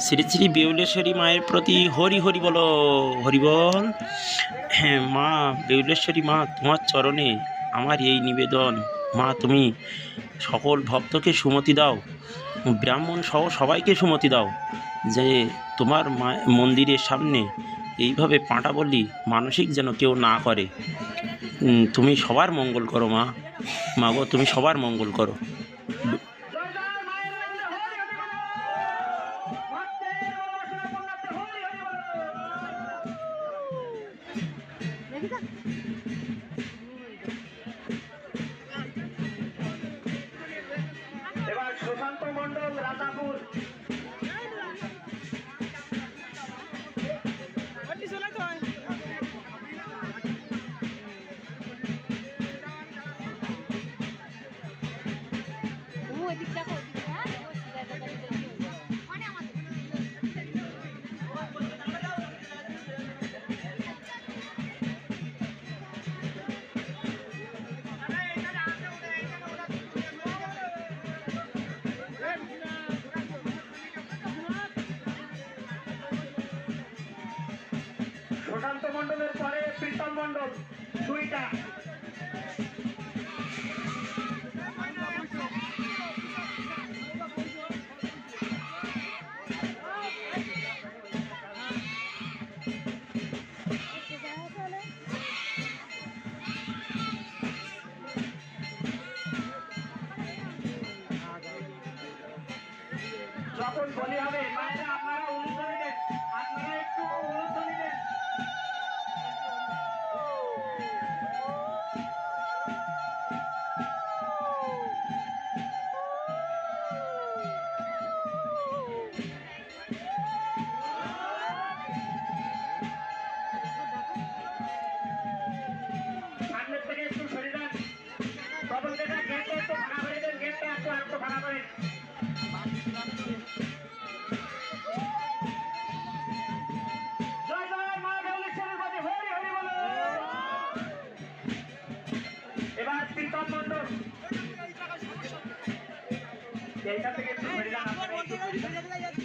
শ্রী শ্রী বেউলেশ্বরী মায়ের প্রতি হরি হরি বলো, হরি বল। হ্যাঁ মা, বেউলেশ্বরী মা, তোমার চরণে আমার এই নিবেদন। মা, তুমি সকল ভক্তকে সুমতি দাও, ব্রাহ্মণ সহ সবাইকে সুমতি দাও, যে তোমার মা মন্দিরের সামনে এইভাবে পাঁটা বলি মানসিক যেন কেউ না করে। তুমি সবার মঙ্গল করো মা, মা গো, তুমি সবার মঙ্গল করো। এবার সুশান্ত মন্ডল, রাজাপুর। সুশান্ত মন্ডলের পরে প্রীতম মন্ডল, দুইটা। যখন বলি হবে মায়েরা আপনারা উলুধ্বনি দেন, আপনারা একটু উলুধ্বনি দেন। সামনের থেকে একটু সরে যান, প্রবল যেটা গেটটা একটু ভাড়া করে দেন, গেটটা একটু ভাড়া করেন। জয় জয় মা বেউলেশ্বরীর প্রতি হরি হরি বলো। এবার প্রীতম মন্ডল, এইটা থেকে একটু সরে যান, আপনারা একটু সরে যান।